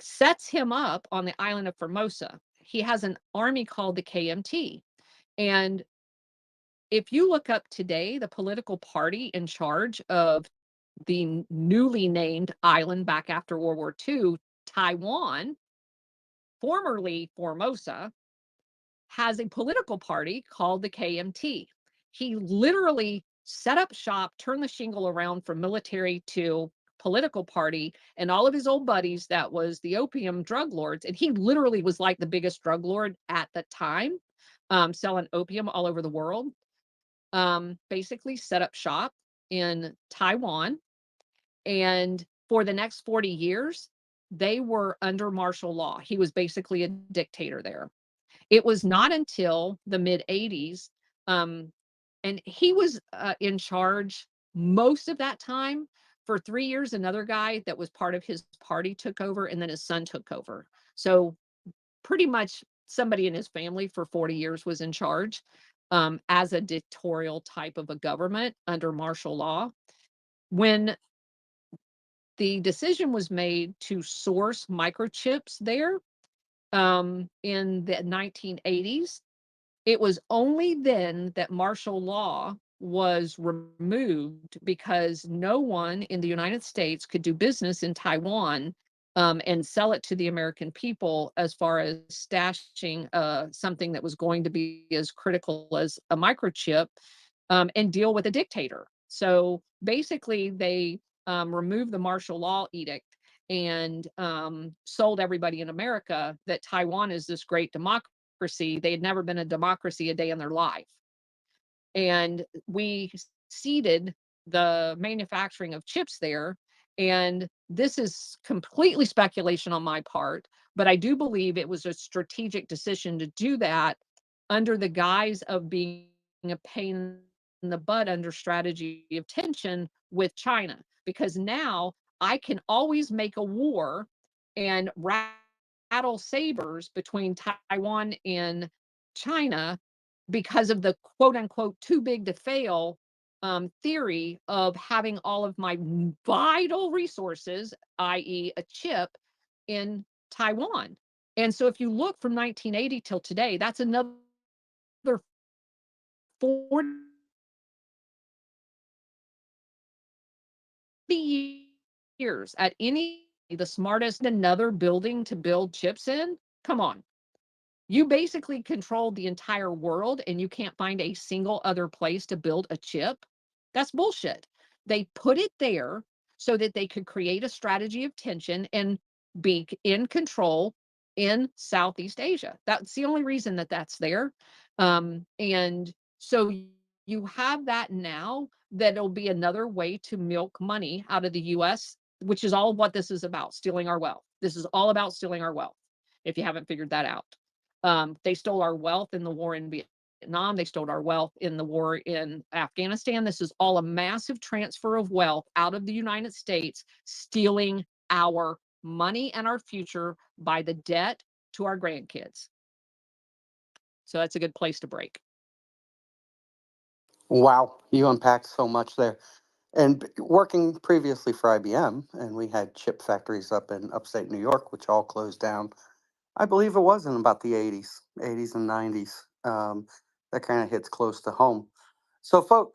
sets him up on the island of Formosa. He has an army called the KMT. And if you look up today, the political party in charge of the newly named island back after World War II, Taiwan, formerly Formosa, has a political party called the KMT. He literally set up shop, turned the shingle around from military to political party, and all of his old buddies that was the opium drug lords. And he literally was like the biggest drug lord at the time, selling opium all over the world. Basically set up shop in Taiwan. And for the next 40 years, they were under martial law. He was basically a dictator there. It was not until the mid 80s, and he was in charge most of that time. For 3 years, another guy that was part of his party took over, and then his son took over. So pretty much somebody in his family for 40 years was in charge as a dictatorial type of a government under martial law. When the decision was made to source microchips there in the 1980s, it was only then that martial law was removed because no one in the United States could do business in Taiwan and sell it to the American people as far as stashing something that was going to be as critical as a microchip and deal with a dictator. So basically, they removed the martial law edict and sold everybody in America that Taiwan is this great democracy. They had never been a democracy a day in their life. And we ceded the manufacturing of chips there. And this is completely speculation on my part, But I do believe it was a strategic decision to do that under the guise of being a pain in the butt under strategy of tension with China, because now I can always make a war and rattle sabers between Taiwan and China because of the quote unquote too big to fail theory of having all of my vital resources, i.e., a chip, in Taiwan. And so if you look from 1980 till today, that's another 40 years at any the smartest another building to build chips in. Come on. You basically control the entire world and you can't find a single other place to build a chip. That's bullshit. They put it there so that they could create a strategy of tension and be in control in Southeast Asia. That's the only reason that that's there. And so you have that now that'll be another way to milk money out of the US, which is all what this is about, stealing our wealth. This is all about stealing our wealth, if you haven't figured that out. They stole our wealth in the war in Vietnam. They stole our wealth in the war in Afghanistan. This is all a massive transfer of wealth out of the United States, stealing our money and our future by the debt to our grandkids. So that's a good place to break. Wow, you unpacked so much there. And working previously for IBM, and we had chip factories up in upstate New York, which all closed down. I believe it was in about the 80s and 90s. That kind of hits close to home. So, folks,